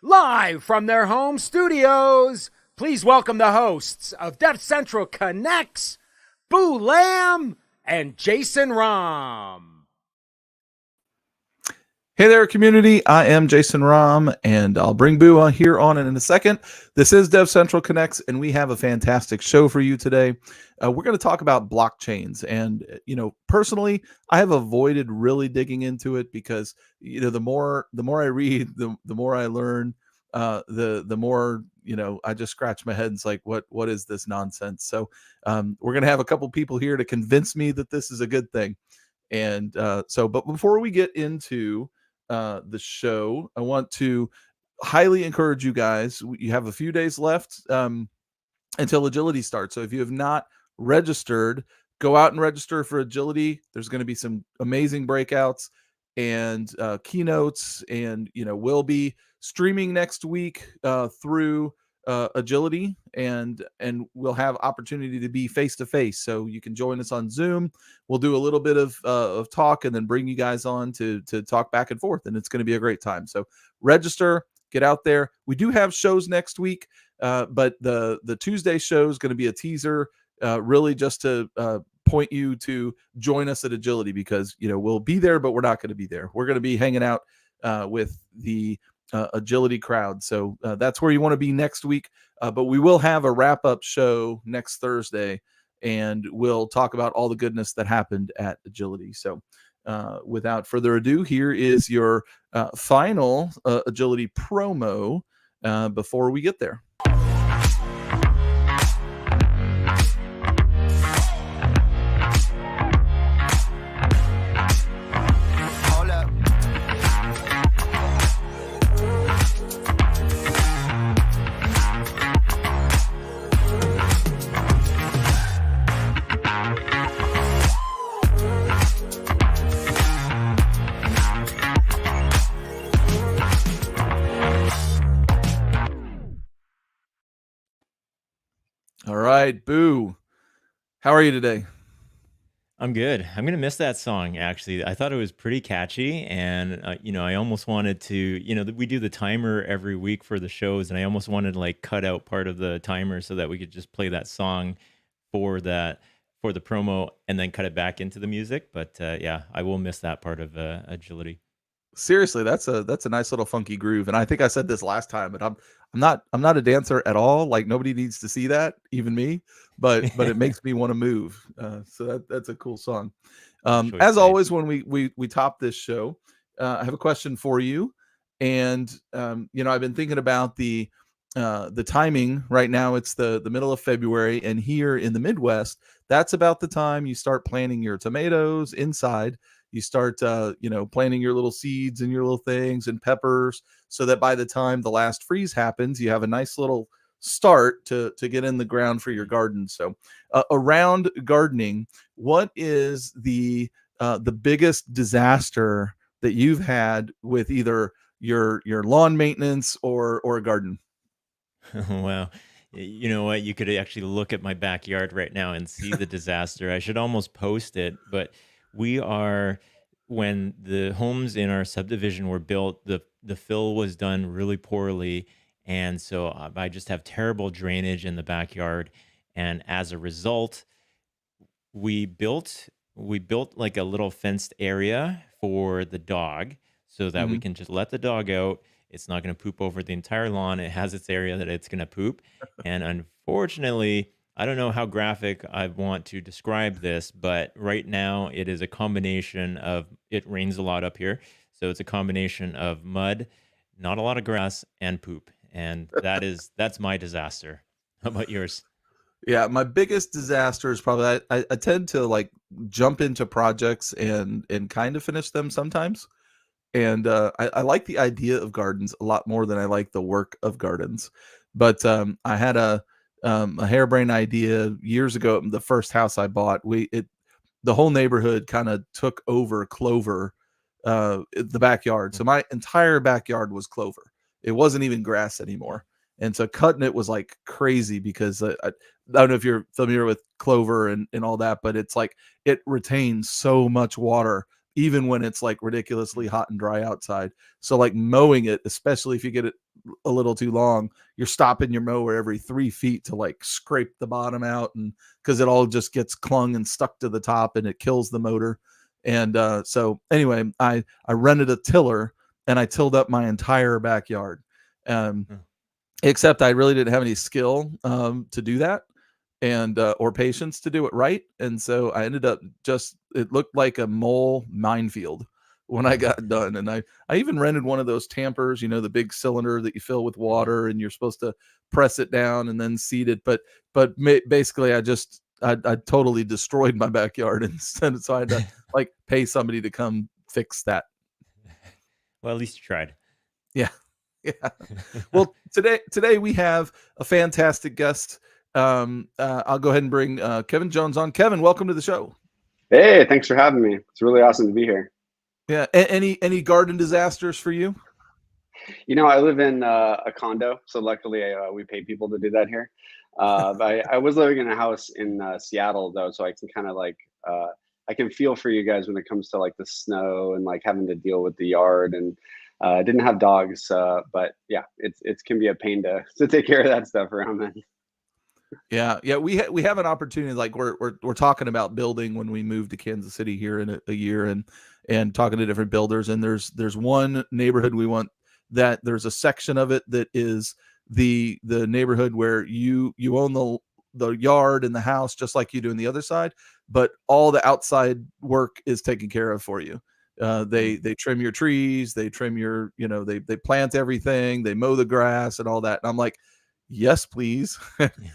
live from their home studios. Please welcome the hosts of DevCentral Connects, Boo Lamb and Jason Rahm. Hey there, community. I am Jason Rahm, and I'll bring Bua here on in a second. This is DevCentral Connects, and we have a fantastic show for you today. We're going to talk about blockchains, and personally, I have avoided really digging into it because the more I read, the more I learn, the more I just scratch my head and it's like, what is this nonsense? So we're going to have a couple people here to convince me that this is a good thing, and but before we get into the show, I want to highly encourage you guys. You have a few days left until Agility starts. So if you have not registered, go out and register for Agility. There's going to be some amazing breakouts and keynotes, and we'll be streaming next week through Agility, and we'll have opportunity to be face to face. So you can join us on Zoom. We'll do a little bit of talk and then bring you guys on to talk back and forth, and it's going to be a great time. So register, get out there. We do have shows next week, but the Tuesday show is going to be a teaser, really just to point you to join us at Agility, because we'll be there, but we're not going to be there. We're going to be hanging out with the Agility crowd. So that's where you want to be next week. But we will have a wrap-up show next Thursday, and we'll talk about all the goodness that happened at Agility. So without further ado, here is your final Agility promo before we get there. All right, Boo. How are you today? I'm good. I'm going to miss that song, actually. I thought it was pretty catchy, and, I almost wanted to, we do the timer every week for the shows, and I almost wanted to, cut out part of the timer so that we could just play that song for the promo and then cut it back into the music. But, yeah, I will miss that part of Agility. Seriously, that's a nice little funky groove. And I think I said this last time, but I'm not a dancer at all. Like, nobody needs to see that, even me. But it makes me want to move. So that's a cool song. As always, when we top this show, I have a question for you. And I've been thinking about the timing right now. It's the middle of February, and here in the Midwest, that's about the time you start planting your tomatoes inside. You start, planting your little seeds and your little things and peppers, so that by the time the last freeze happens, you have a nice little start to get in the ground for your garden. So around gardening, what is the biggest disaster that you've had with either your lawn maintenance or a garden? Wow. You know what? You could actually look at my backyard right now and see the disaster. I should almost post it, but when the homes in our subdivision were built, the fill was done really poorly. And so I just have terrible drainage in the backyard. And as a result, we built like a little fenced area for the dog so that we can just let the dog out. It's not going to poop over the entire lawn. It has its area that it's going to poop. And unfortunately, I don't know how graphic I want to describe this, but right now it is a combination of, it rains a lot up here. So it's a combination of mud, not a lot of grass, and poop. And that's my disaster. How about yours? Yeah, my biggest disaster is probably I tend to jump into projects and kind of finish them sometimes. And I like the idea of gardens a lot more than I like the work of gardens. But I had a harebrained idea years ago. The first house I bought, the whole neighborhood kind of took over clover, the backyard. So my entire backyard was clover. It wasn't even grass anymore. And so cutting it was like crazy because I don't know if you're familiar with clover and all that, but it's like it retains so much water even when it's like ridiculously hot and dry outside. So like mowing it, especially if you get it a little too long, you're stopping your mower every 3 feet to like scrape the bottom out, and because it all just gets clung and stuck to the top and it kills the motor. And so anyway, I rented a tiller and I tilled up my entire backyard. Except I really didn't have any skill to do that, and or patience to do it right. And so I ended up it looked like a mole minefield when I got done. And I even rented one of those tampers, the big cylinder that you fill with water and you're supposed to press it down and then seed it. But basically I totally destroyed my backyard instead. So I had to like pay somebody to come fix that. Well, at least you tried. Yeah. Yeah. Well, today we have a fantastic guest. I'll go ahead and bring Kevin Jones on. Kevin, welcome to the show. Hey, thanks for having me. It's really awesome to be here. Yeah. Any garden disasters for you? I live in a condo, so luckily we pay people to do that here. I was living in a house in Seattle though, so I can kind of like I can feel for you guys when it comes to like the snow and like having to deal with the yard. And I didn't have dogs, but yeah, it can be a pain to take care of that stuff around then. Yeah. We have an opportunity, like we're talking about building when we move to Kansas City here in a year, and talking to different builders. And there's one neighborhood we want that there's a section of it that is the neighborhood where you own the yard and the house just like you do in the other side, but all the outside work is taken care of for you. They trim your trees, they trim your, they plant everything, they mow the grass and all that. And I'm like, yes, please.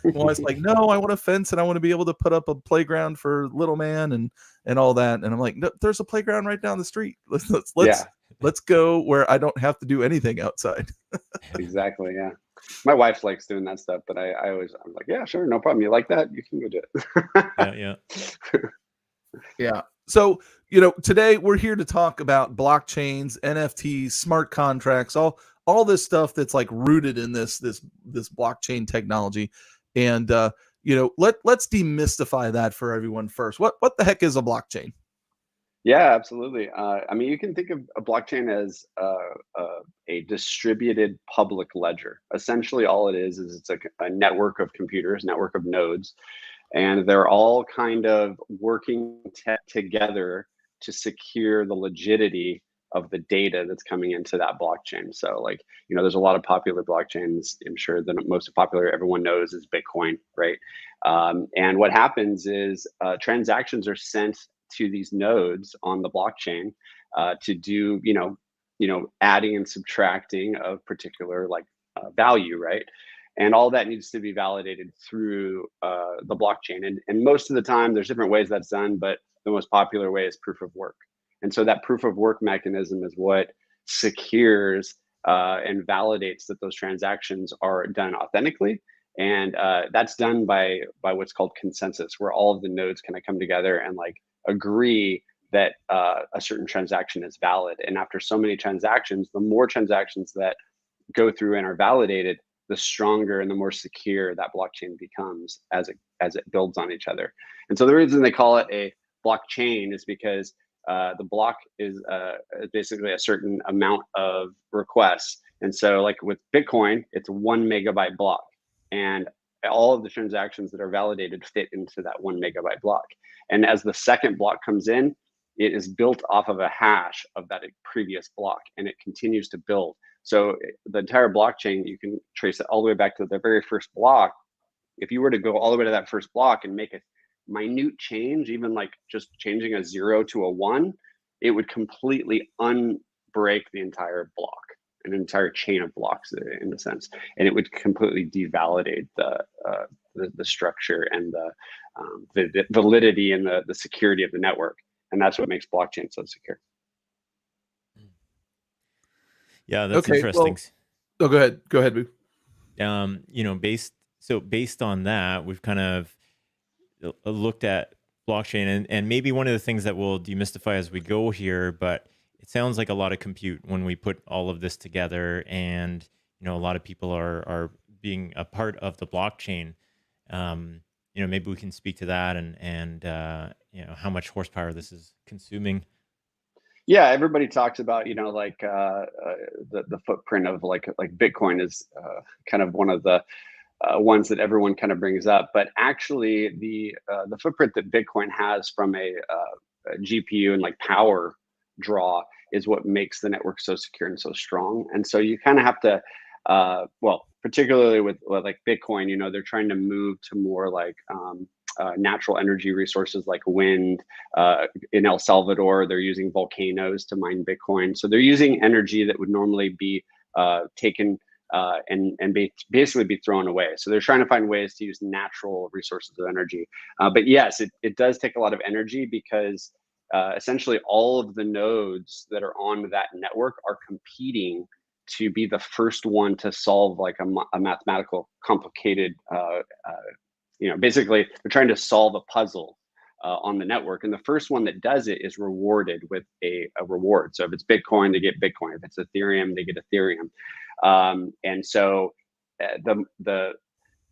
Well, it's like, no, I want a fence and I want to be able to put up a playground for little man and all that. And I'm like, no, there's a playground right down the street. Let's go where I don't have to do anything outside. Exactly. Yeah. My wife likes doing that stuff, but I'm like, yeah, sure. No problem. You like that? You can go do it. Yeah. Yeah. So, today we're here to talk about blockchains, NFTs, smart contracts, all this stuff that's like rooted in this blockchain technology. And, let's demystify that for everyone first. What the heck is a blockchain? Yeah, absolutely. You can think of a blockchain as a distributed public ledger. Essentially, all it is it's a network of computers, network of nodes, and they're all kind of working together to secure the legitimacy of the data that's coming into that blockchain. So, like, there's a lot of popular blockchains. I'm sure the most popular everyone knows is Bitcoin, right? And what happens is transactions are sent to these nodes on the blockchain to do, adding and subtracting of particular value, right? And all that needs to be validated through the blockchain. And most of the time, there's different ways that's done, but the most popular way is proof of work. And so that proof of work mechanism is what secures and validates that those transactions are done authentically. And that's done by what's called consensus, where all of the nodes kind of come together and like agree that a certain transaction is valid. And after so many transactions, the more transactions that go through and are validated, the stronger and the more secure that blockchain becomes as it builds on each other. And so the reason they call it a blockchain is because the block is basically a certain amount of requests. And so like with Bitcoin, it's 1 megabyte block. And all of the transactions that are validated fit into that 1 megabyte block. And as the second block comes in, it is built off of a hash of that previous block, and it continues to build. So the entire blockchain, you can trace it all the way back to the very first block. If you were to go all the way to that first block and make a minute change, even like just changing a 0 to a 1, it would completely unbreak the entire block, an entire chain of blocks in a sense, and it would completely devalidate the structure and the validity and the security of the network. And that's what makes blockchain so secure. Yeah, that's interesting. Well, go ahead, Boo. Based on that, we've kind of looked at blockchain, and maybe one of the things that we'll demystify as we go here, but it sounds like a lot of compute when we put all of this together, and a lot of people are being a part of the blockchain. Maybe we can speak to that and how much horsepower this is consuming. Yeah, everybody talks about, like the footprint of like Bitcoin is kind of one of the ones that everyone kind of brings up. But actually, the footprint that Bitcoin has from a GPU and like power draw is what makes the network so secure and so strong. And so you kind of have to, well, particularly with like Bitcoin, they're trying to move to more like natural energy resources like wind. In El Salvador, they're using volcanoes to mine Bitcoin. So they're using energy that would normally be taken basically be thrown away. So they're trying to find ways to use natural resources of energy. But yes, it does take a lot of energy because essentially all of the nodes that are on that network are competing to be the first one to solve like a mathematical complicated basically they're trying to solve a puzzle on the network, and the first one that does it is rewarded with a reward. So if it's Bitcoin, they get Bitcoin. If it's Ethereum, they get Ethereum. And so the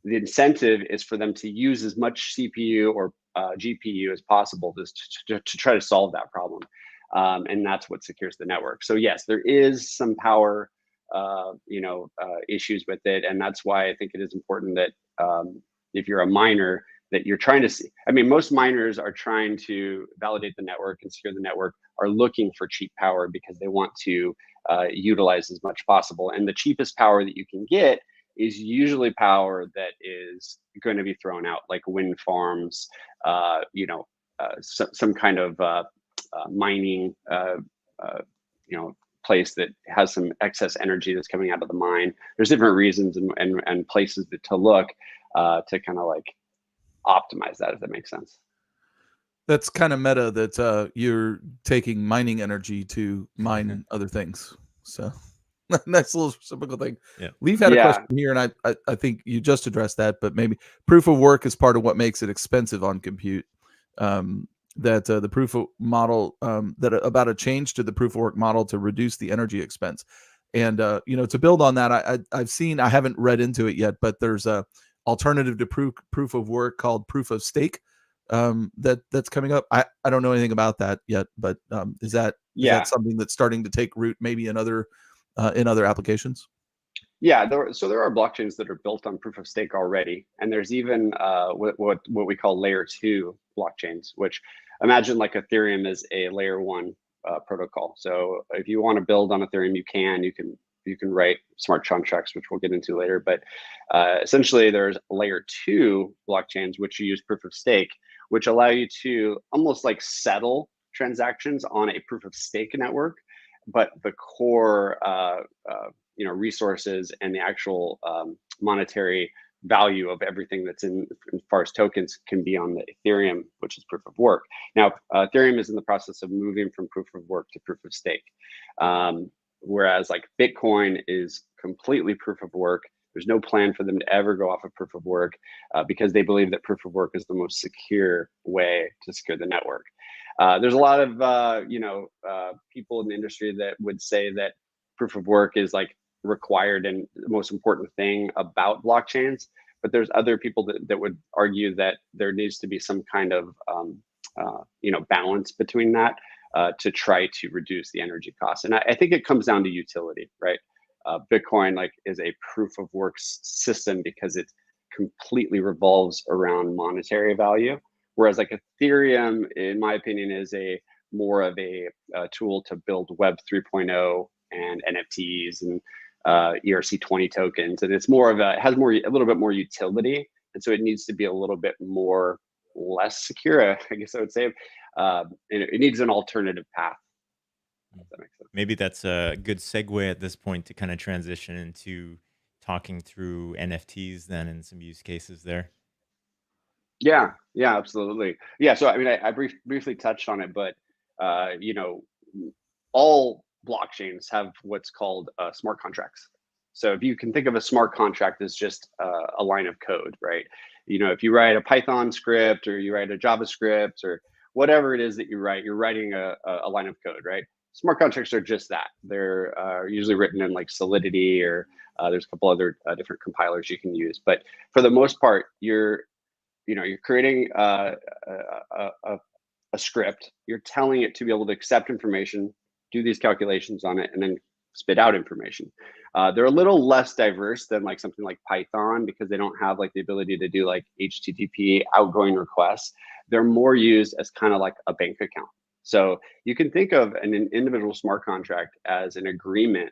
incentive is for them to use as much CPU or GPU as possible to try to solve that problem. And that's what secures the network. So yes, there is some power issues with it, and that's why I think it is important that if you're a miner, that you're trying to see. I mean, most miners are trying to validate the network and secure the network, are looking for cheap power because they want to utilize as much possible. And the cheapest power that you can get is usually power that is going to be thrown out, like wind farms, some kind of mining, place that has some excess energy that's coming out of the mine. There's different reasons and places to look to kind of like optimize that, if that makes sense. That's kind of meta that you're taking mining energy to mine other things. So nice little typical thing. Yeah. We've had a question here, and I think you just addressed that, but maybe proof of work is part of what makes it expensive on compute. That the proof of model about a change to the proof of work model to reduce the energy expense. And to build on that, I haven't read into it yet, but there's a alternative to proof of work called proof of stake that's coming up. I don't know anything about that yet, but is that something that's starting to take root maybe in other applications? Yeah, there are blockchains that are built on proof of stake already, and there's even what we call layer 2 blockchains, which imagine like Ethereum is a layer 1 protocol. So if you want to build on Ethereum, you can write smart contracts, which we'll get into later. But essentially, there's layer 2 blockchains which use proof of stake, which allow you to almost like settle transactions on a proof of stake network, but the core resources and the actual monetary value of everything that's in as far as tokens can be on the Ethereum, which is proof of work. Now, Ethereum is in the process of moving from proof of work to proof of stake. Whereas like Bitcoin is completely proof of work. There's no plan for them to ever go off of proof of work because they believe that proof of work is the most secure way to secure the network. There's a lot of people in the industry that would say that proof of work is like required and the most important thing about blockchains, but there's other people that would argue that there needs to be some kind of balance between that to try to reduce the energy costs. And I think it comes down to utility, right? Bitcoin is a proof of work system because it completely revolves around monetary value, whereas like Ethereum, in my opinion, is more of a tool to build Web 3.0 and NFTs and ERC20 tokens, and it's has a little bit more utility, and so it needs to be a little bit less secure, I guess I would say. It needs an alternative path. If that makes sense. Maybe that's a good segue at this point to kind of transition into talking through NFTs then and some use cases there. Yeah, absolutely. Yeah, so I mean, I briefly touched on it, but all blockchains have what's called smart contracts. So if you can think of a smart contract as just a line of code, right? If you write a Python script or you write a JavaScript or whatever it is that you write, you're writing a line of code, right? Smart contracts are just that. They're usually written in like Solidity or there's a couple other different compilers you can use. But for the most part, you're creating a script. You're telling it to be able to accept information do these calculations on it, and then spit out information. They're a little less diverse than like something like Python, because they don't have like the ability to do like HTTP outgoing requests. They're more used as kind of like a bank account. So you can think of an individual smart contract as an agreement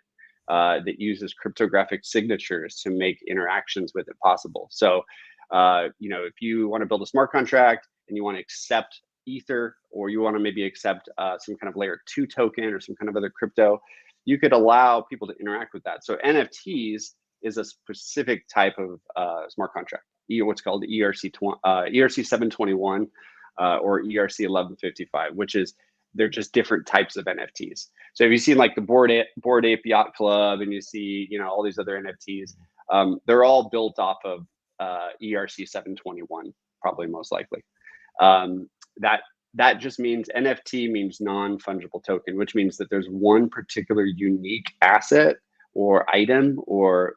that uses cryptographic signatures to make interactions with it possible. So, if you want to build a smart contract and you want to accept Ether, or you want to maybe accept some kind of layer 2 token or some kind of other crypto, you could allow people to interact with that. So NFTs is a specific type of smart contract, what's called ERC 721 or ERC 1155, which is, they're just different types of NFTs. So if you see like the Bored Ape Yacht Club, and you see, all these other NFTs, they're all built off of ERC 721, probably most likely. That just means NFT means non-fungible token, which means that there's one particular unique asset or item or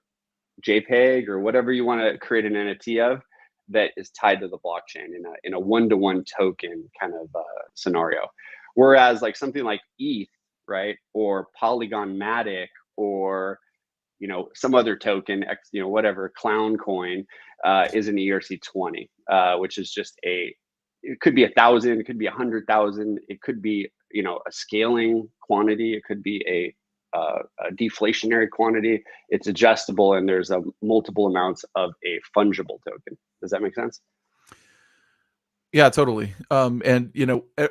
JPEG or whatever you want to create an NFT of that is tied to the blockchain in a one-to-one token kind of scenario. Whereas like something like ETH, right, or Polygon Matic, or some other token, whatever, Clown Coin, is an ERC 20, which is just it could be 1,000, it could be 100,000, it could be a scaling quantity, it could be a deflationary quantity. It's adjustable, and there's multiple amounts of a fungible token. Does that make sense? Yeah, totally. And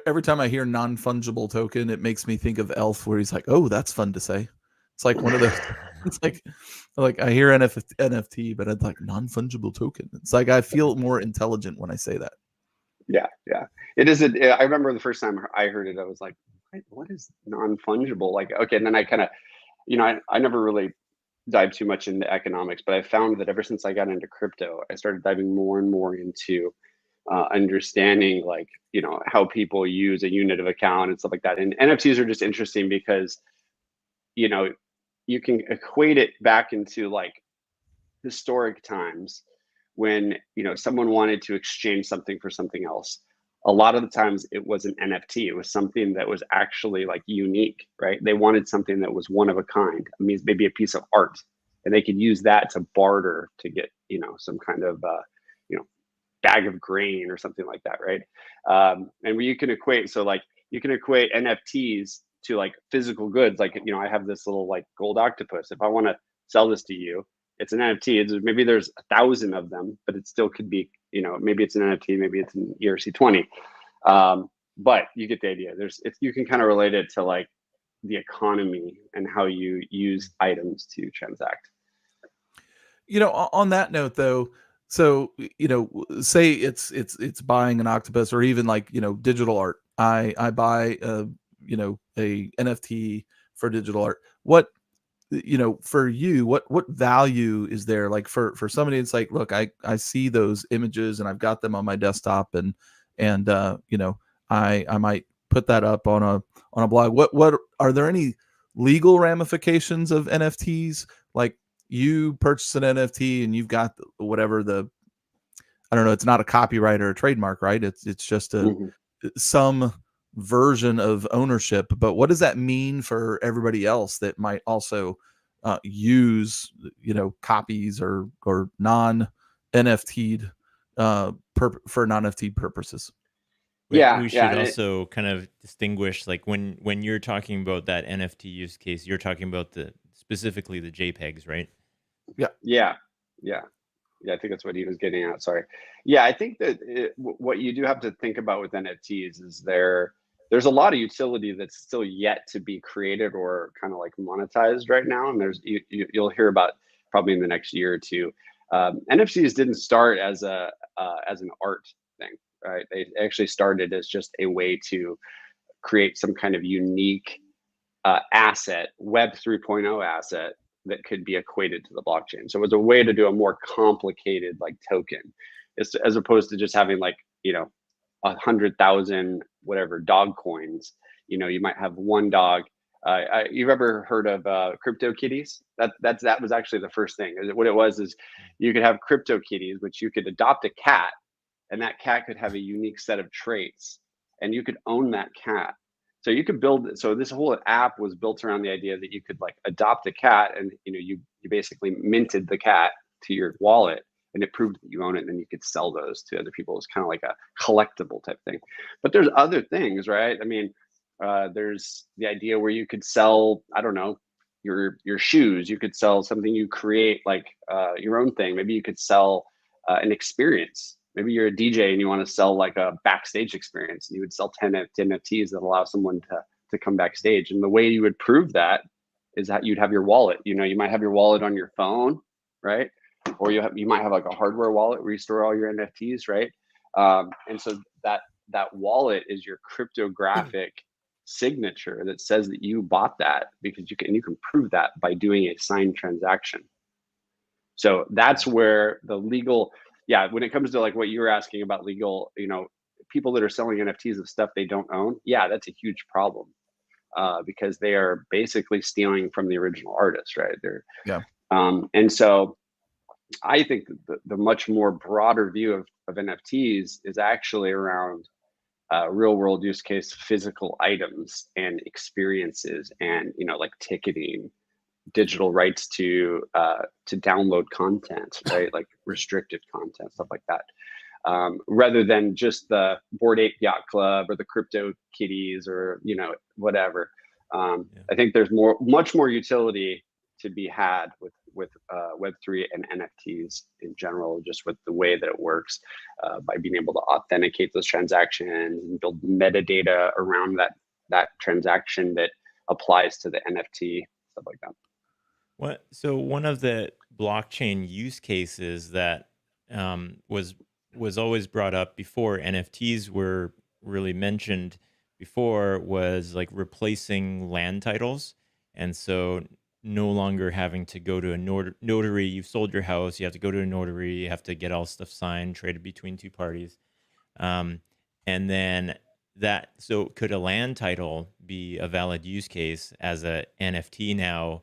every time I hear non-fungible token, it makes me think of Elf, where he's like, "Oh, that's fun to say." It's like one of those. It's like I hear NFT, but it's like non-fungible token. It's like I feel more intelligent when I say that. Yeah. It is. I remember the first time I heard it, I was like, "What is non-fungible?" Like, okay, and then I kind of, I never really dived too much into economics, but I found that ever since I got into crypto, I started diving more and more into understanding like how people use a unit of account and stuff like that. And NFTs are just interesting because you can equate it back into like historic times when someone wanted to exchange something for something else. A lot of the times it was an NFT. It was something that was actually like unique, right? They wanted something that was one of a kind. I mean, maybe a piece of art, and they could use that to barter to get some kind of bag of grain or something like that, right? And you can equate, you can equate NFTs to like physical goods. Like, I have this little like gold octopus. If I want to sell this to you, it's an NFT. Maybe there's 1,000 of them, but it still could be, maybe it's an NFT, maybe it's an ERC 20. But you get the idea. You can kind of relate it to like the economy and how you use items to transact. On that note though, so say it's buying an octopus, or even like digital art. I buy a NFT for digital art. What for you, what value is there? Like for somebody, it's like, look, I see those images and I've got them on my desktop, and I might put that up on a blog. What are there any legal ramifications of NFTs? Like, you purchase an NFT and you've got whatever I don't know, it's not a copyright or a trademark, right? It's just some version of ownership. But what does that mean for everybody else that might also use copies or non NFT'd for non NFT purposes? We should also kind of distinguish, like when you're talking about that NFT use case, you're talking about specifically the JPEGs, right? Yeah. I think that's what he was getting at. Sorry. Yeah, I think that what you do have to think about with NFTs is there's a lot of utility that's still yet to be created or kind of like monetized right now, and you'll hear about probably in the next year or two. NFTs didn't start as an art thing, right? They actually started as just a way to create some kind of unique asset, Web 3.0 asset, that could be equated to the blockchain. So it was a way to do a more complicated like token, as opposed to just having like 100,000 whatever dog coins. You might have one dog. You've ever heard of crypto kitties? That was actually the first thing. What it was is you could have crypto kitties, which you could adopt a cat, and that cat could have a unique set of traits, and you could own that cat. So you could build, so this whole app was built around the idea that you could like adopt a cat, and you basically minted the cat to your wallet, and it proved that you own it, and then you could sell those to other people. It's kind of like a collectible type thing. But there's other things, right? I mean, there's the idea where you could sell, I don't know, your shoes. You could sell something you create, like your own thing. Maybe you could sell an experience. Maybe you're a DJ and you want to sell like a backstage experience, and you would sell 10 NFTs that allow someone to come backstage. And the way you would prove that is that you'd have your wallet. You might have your wallet on your phone, right? Or you might have like a hardware wallet where you store all your NFTs, right? And so that wallet is your cryptographic signature that says that you bought that, because you can prove that by doing a signed transaction. So that's where the legal, when it comes to like what you were asking about legal, people that are selling NFTs of stuff they don't own, that's a huge problem, because they are basically stealing from the original artist, right? And so I think the much more broader view of NFTs is actually around real world use case physical items and experiences, and like ticketing, digital rights to download content, right? Like restricted content, stuff like that, rather than just the Bored Ape Yacht Club or the Crypto Kitties or whatever. I think there's much more utility to be had with Web3 and NFTs in general, just with the way that it works, by being able to authenticate those transactions and build metadata around that transaction that applies to the NFT, stuff like that. So one of the blockchain use cases that was always brought up before NFTs were really mentioned before was like replacing land titles. And so no longer having to go to a notary. You've sold your house, you have to go to a notary, you have to get all stuff signed, traded between two parties. And then so could a land title be a valid use case as a NFT now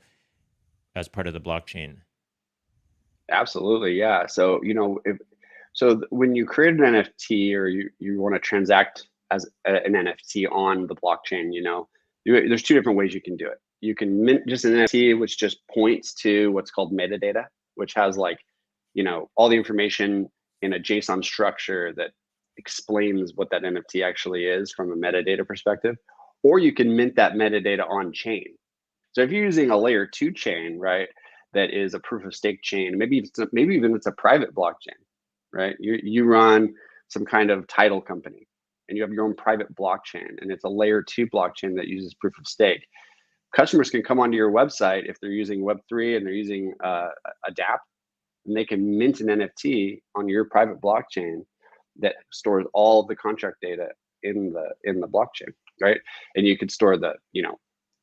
as part of the blockchain? Absolutely, yeah. So when you create an NFT, or you want to transact as an NFT on the blockchain, there's two different ways you can do it. You can mint just an NFT, which just points to what's called metadata, which has like, all the information in a JSON structure that explains what that NFT actually is from a metadata perspective. Or you can mint that metadata on chain. So if you're using a layer 2 chain, right, that is a proof of stake chain, maybe even it's a private blockchain, right? You run some kind of title company and you have your own private blockchain, and it's a layer 2 blockchain that uses proof of stake. Customers can come onto your website if they're using Web3 and they're using Adapt, and they can mint an NFT on your private blockchain that stores all of the contract data in the blockchain, right? And you could store the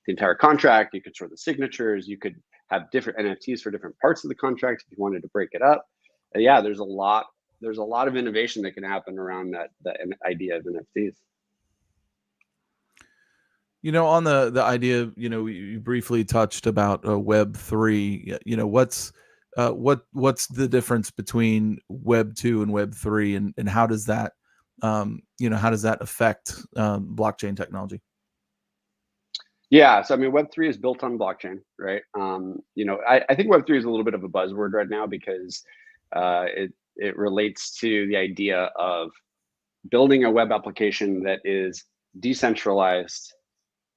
entire contract. You could store the signatures. You could have different NFTs for different parts of the contract if you wanted to break it up. There's a lot of innovation that can happen around the idea of NFTs. On the idea, you briefly touched about Web3. What's the difference between Web 2 and Web 3, and how does that affect blockchain technology? Yeah, so I mean, Web3 is built on blockchain, right? I think Web3 is a little bit of a buzzword right now because it relates to the idea of building a web application that is decentralized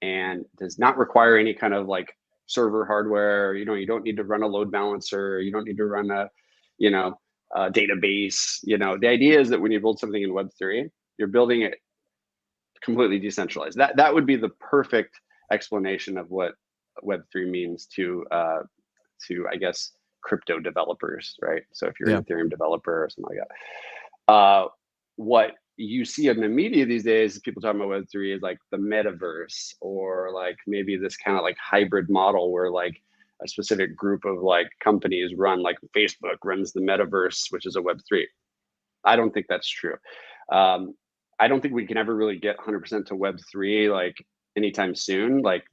and does not require any kind of like server hardware. You don't need to run a load balancer. You don't need to run a database. The idea is that when you build something in Web3, you're building it completely decentralized. That would be the perfect explanation of what Web3 means to I guess crypto developers, right? So if you're an Ethereum developer or something like that, what you see in the media these days, people talking about Web3 is like the metaverse, or like maybe this kind of like hybrid model where like a specific group of like companies run, like Facebook runs the metaverse, which is a Web3. I don't think that's true. I don't think we can ever really get 100% to Web3 like anytime soon. Like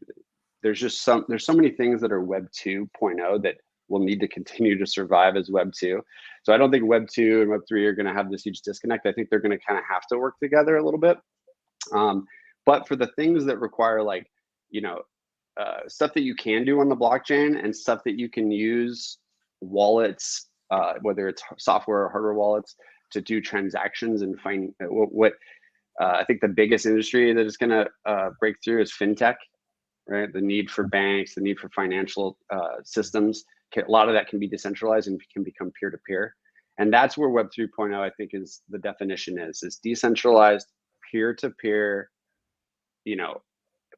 there's so many things that are Web 2.0 that will need to continue to survive as Web 2. So I don't think Web 2 and Web 3 are going to have this huge disconnect. I think they're going to kind of have to work together a little bit. But for the things that require like, stuff that you can do on the blockchain and stuff that you can use wallets, whether it's software or hardware wallets, to do transactions and find what I think the biggest industry that is going to break through is fintech, right? The need for banks, the need for financial systems. A lot of that can be decentralized and can become peer-to-peer. And that's where Web 3.0, I think, is the definition is decentralized, peer-to-peer,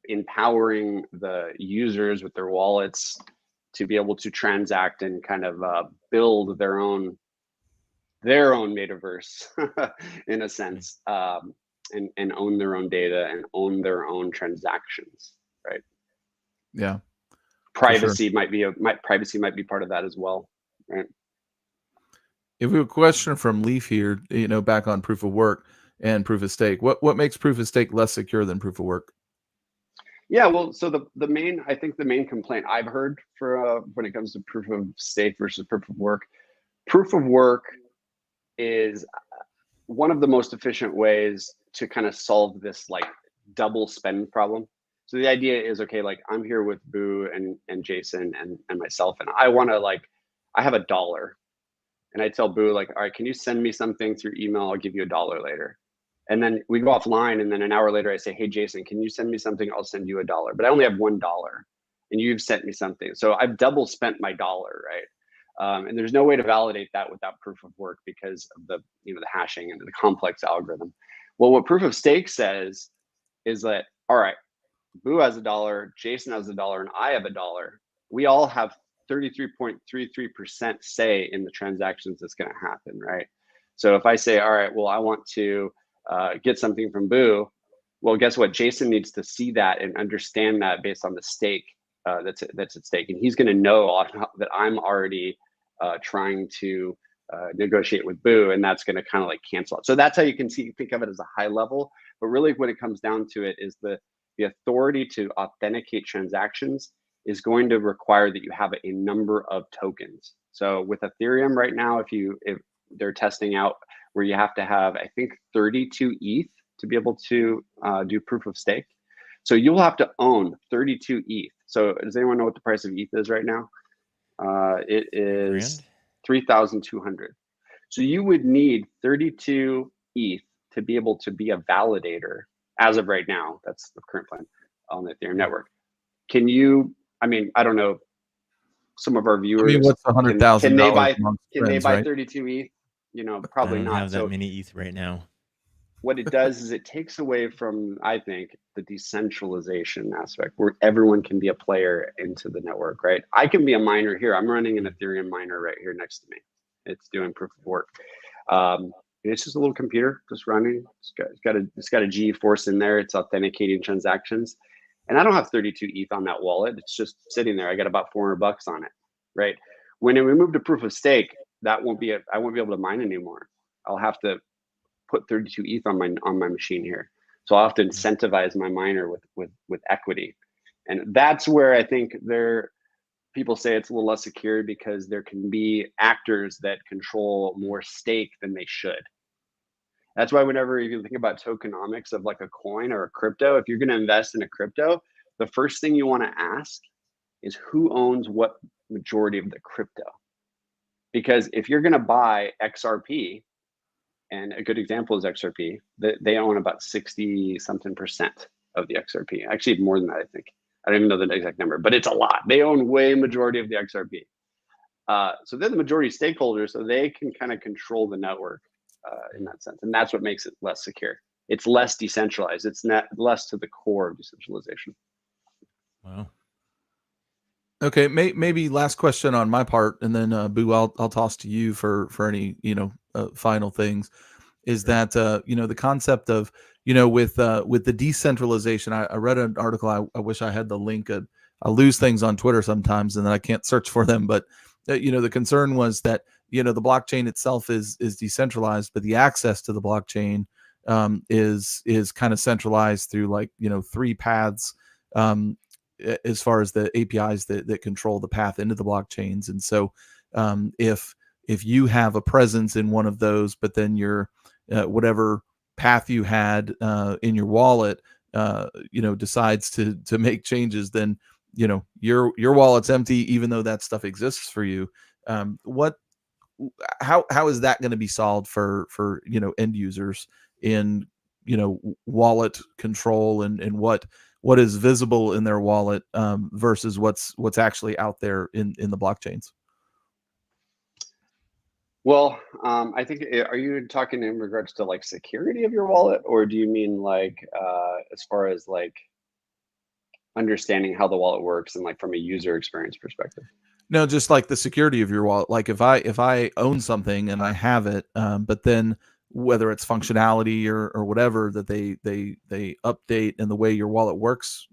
empowering the users with their wallets to be able to transact and kind of build their own metaverse in a sense, and own their own data and own their own transactions, right? Yeah. Privacy might be part of that as well, right? If we have a question from Leaf here, back on proof of work and proof of stake, what makes proof of stake less secure than proof of work? Yeah, well, so the main complaint I've heard for when it comes to proof of stake versus proof of work is one of the most efficient ways to kind of solve this like double spend problem. So the idea is, okay, like I'm here with Boo and Jason and myself, and I want to I have $1, and I tell Boo like, all right, can you send me something through email? I'll give you $1 later. And then we go offline, and then an hour later I say, hey, Jason, can you send me something? I'll send you $1. But I only have $1, and you've sent me something. So I've double spent my dollar, right? And there's no way to validate that without proof of work because of the hashing and the complex algorithm. Well, what proof of stake says is that, all right, Boo has $1, Jason has $1, and I have $1. We all have 33.33% say in the transactions that's going to happen, right? So if I say, all right, well, I want to get something from Boo, well, guess what? Jason needs to see that and understand that based on the stake that's at stake, and he's going to know that I'm already trying to negotiate with Boo, and that's going to kind of like cancel out. So that's how you can think of it as a high level. But really, when it comes down to it, is the authority to authenticate transactions is going to require that you have a number of tokens. So with Ethereum right now, if they're testing out where you have to have, I think, 32 ETH to be able to do proof of stake. So you'll have to own 32 ETH. So does anyone know what the price of ETH is right now? It is 3,200. So you would need 32 ETH to be able to be a validator as of right now. That's the current plan on the Ethereum network. Can you, I don't know, some of our viewers, what's $100,000? Can they buy 32 ETH? Probably I don't not. have that many ETH right now. What it does is it takes away from, I think, the decentralization aspect where everyone can be a player into the network, right? I can be a miner here. I'm running an Ethereum miner right here next to me. It's doing proof of work. It's just a little computer just running. It's got a GeForce in there. It's authenticating transactions. And I don't have 32 ETH on that wallet. It's just sitting there. I got about $400 on it, right? When we move to proof of stake, I won't be able to mine anymore. I'll have to put 32 ETH on my machine here. So I'll have to incentivize my miner with equity. And that's where I think people say it's a little less secure because there can be actors that control more stake than they should. That's why whenever you think about tokenomics of like a coin or a crypto, if you're going to invest in a crypto, the first thing you want to ask is who owns what majority of the crypto. Because if you're going to buy XRP, and a good example is XRP, they own about 60-something% of the XRP. Actually, more than that, I think. I don't even know the exact number, but it's a lot. They own way majority of the XRP. So they're the majority stakeholders, so they can kind of control the network in that sense. And that's what makes it less secure. It's less decentralized. It's not less to the core of decentralization. Wow. Okay, maybe last question on my part, and then Boo, I'll toss to you for any final things. Is that the concept of with the decentralization? I read an article. I wish I had the link. I lose things on Twitter sometimes, and then I can't search for them. But the concern was that the blockchain itself is decentralized, but the access to the blockchain is kind of centralized through 3 paths. As far as the APIs that control the path into the blockchains. And so if you have a presence in one of those, but then your whatever path you had in your wallet decides to make changes, then your wallet's empty, even though that stuff exists for you. How is that going to be solved for end users in wallet control, and what is visible in their wallet versus what's actually out there in the blockchains? Well, I think, are you talking in regards to like security of your wallet, or do you mean like as far as like understanding how the wallet works and like from a user experience perspective? No, just like the security of your wallet. Like if I own something and I have it, but then whether it's functionality or whatever that they update, and the way your wallet works,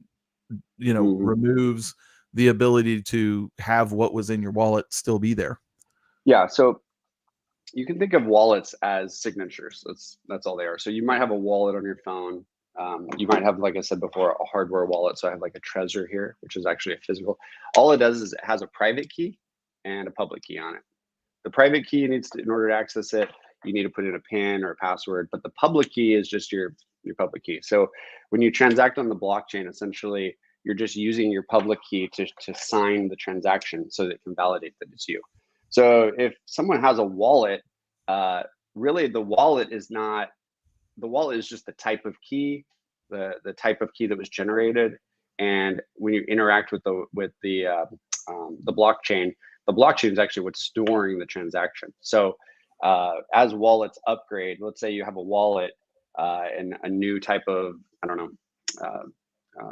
removes the ability to have what was in your wallet still be there. Yeah, so you can think of wallets as signatures. That's all they are. So you might have a wallet on your phone. You might have, like I said before, a hardware wallet. So I have like a Trezor here, which is actually a physical. All it does is it has a private key and a public key on it. The private key needs to, in order to access it, you need to put in a PIN or a password, but the public key is just your public key. So when you transact on the blockchain, essentially you're just using your public key to sign the transaction so that it can validate that it's you. So if someone has a wallet, really the wallet is just the type of key, the type of key that was generated. And when you interact with the blockchain is actually what's storing the transaction. So as wallets upgrade, let's say you have a wallet and a new type of,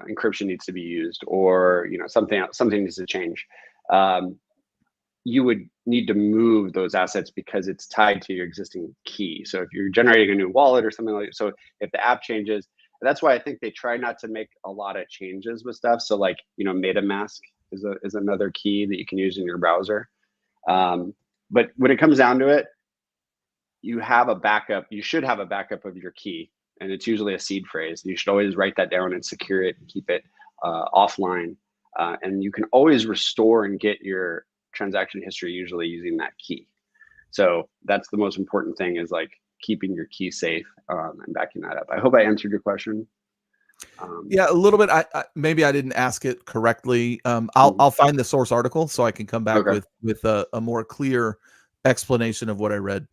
encryption needs to be used, or something needs to change. You would need to move those assets because it's tied to your existing key. So if you're generating a new wallet or something like that, so if the app changes, that's why I think they try not to make a lot of changes with stuff. So like, MetaMask is another key that you can use in your browser. But when it comes down to it, you have a backup. You should have a backup of your key, and it's usually a seed phrase. You should always write that down and secure it and keep it offline. And you can always restore and get your transaction history usually using that key. So that's the most important thing, is like keeping your key safe and backing that up. I hope I answered your question. Yeah, a little bit. I maybe I didn't ask it correctly. I'll find the source article so I can come back with a more clear explanation of what I read.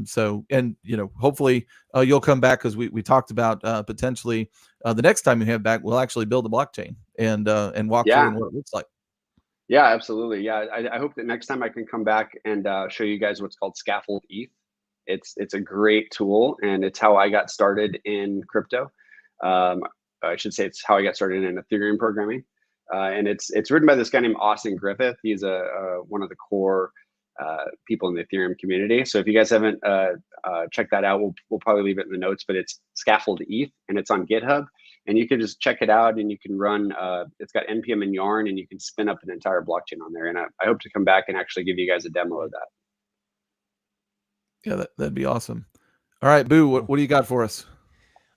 So, and hopefully you'll come back, because we talked about potentially the next time you have back, we'll actually build a blockchain and walk through what it looks like. Yeah, absolutely. Yeah, I hope that next time I can come back and show you guys what's called Scaffold ETH. It's a great tool, and it's how I got started in crypto. I should say it's how I got started in Ethereum programming. And it's written by this guy named Austin Griffith. He's one of the core people in the Ethereum community. So if you guys haven't checked that out, we'll probably leave it in the notes, but it's Scaffold ETH, and it's on GitHub, and you can just check it out, and you can run, it's got NPM and Yarn, and you can spin up an entire blockchain on there. And I hope to come back and actually give you guys a demo of that. Yeah, that'd be awesome. All right, Boo, what do you got for us?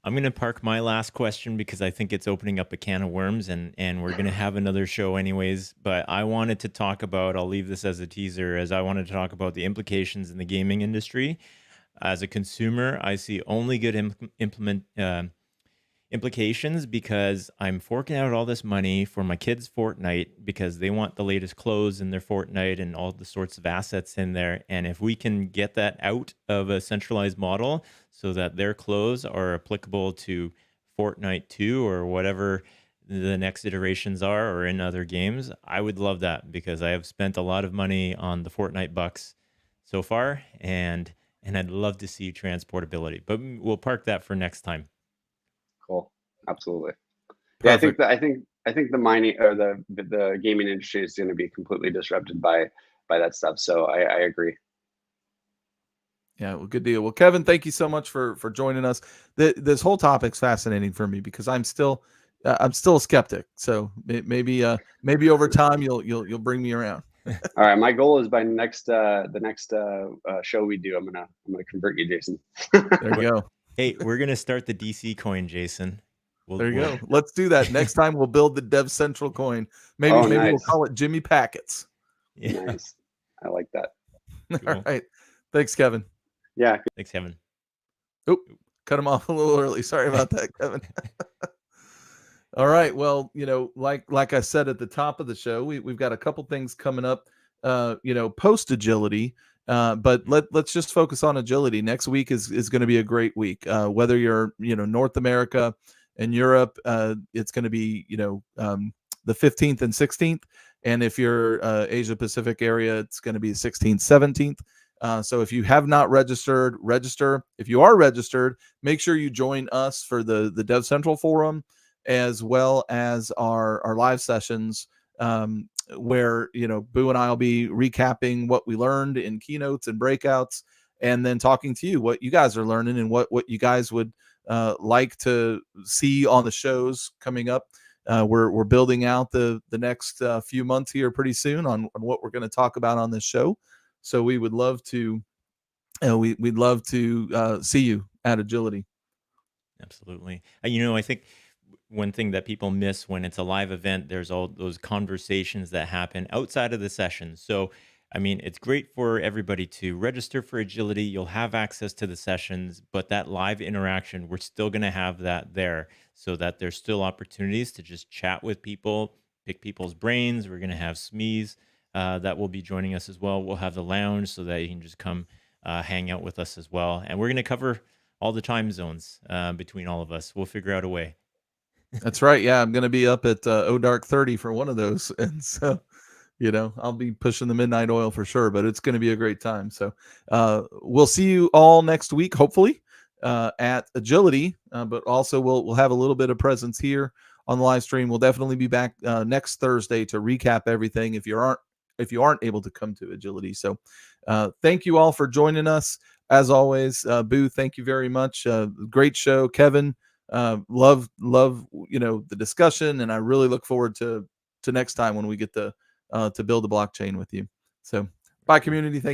I'm going to park my last question because I think it's opening up a can of worms, and we're going to have another show anyways. But I wanted to talk about, I'll leave this as a teaser, as I wanted to talk about the implications in the gaming industry. As a consumer, I see only good implications, because I'm forking out all this money for my kids' Fortnite because they want the latest clothes in their Fortnite and all the sorts of assets in there. And if we can get that out of a centralized model so that their clothes are applicable to Fortnite 2 or whatever the next iterations are, or in other games, I would love that, because I have spent a lot of money on the Fortnite bucks so far, and I'd love to see transportability. But we'll park that for next time. Cool. Absolutely. Perfect. Yeah, I think the mining or the gaming industry is going to be completely disrupted by that stuff. So I agree. Yeah, well, good deal. Well, Kevin, thank you so much for joining us. This whole topic's fascinating for me, because I'm still a skeptic. So maybe over time you'll bring me around. All right, my goal is by the next show we do, I'm gonna convert you, Jason. There you go. Hey, we're going to start the DC coin, Jason. There you go. Let's do that. Next time we'll build the DevCentral coin. Maybe nice. We'll call it Jimmy Packets. Yeah. Nice. I like that. Cool. All right. Thanks, Kevin. Yeah. Thanks, Kevin. Oh, cut him off a little early. Sorry about that, Kevin. All right. Well, like I said at the top of the show, we've got a couple things coming up, post agility. But let's just focus on agility. Next week is going to be a great week. Whether you're, North America and Europe, it's going to be, the 15th and 16th. And if you're Asia Pacific area, it's going to be 16th, 17th. So if you have not registered, register. If you are registered, make sure you join us for the DevCentral forum, as well as our live sessions, where Boo and I will be recapping what we learned in keynotes and breakouts, and then talking to you what you guys are learning and what you guys would like to see on the shows coming up. We're building out the next few months here pretty soon on what we're going to talk about on this show. So we would love to we'd love to see you at Agility. Absolutely. I think one thing that people miss when it's a live event, there's all those conversations that happen outside of the session. So, it's great for everybody to register for Agility. You'll have access to the sessions, but that live interaction, we're still going to have that there, so that there's still opportunities to just chat with people, pick people's brains. We're going to have SMEs that will be joining us as well. We'll have the lounge so that you can just come hang out with us as well. And we're going to cover all the time zones between all of us. We'll figure out a way. That's right. Yeah, I'm going to be up at Dark 30 for one of those. And so, I'll be pushing the midnight oil for sure, but it's going to be a great time. So we'll see you all next week, hopefully, at Agility. But also we'll have a little bit of presence here on the live stream. We'll definitely be back next Thursday to recap everything if you aren't able to come to Agility. So thank you all for joining us. As always, Boo, thank you very much. Great show. Kevin, love the discussion, and I really look forward to next time when we get to build a blockchain with you. So bye, community. Thank you.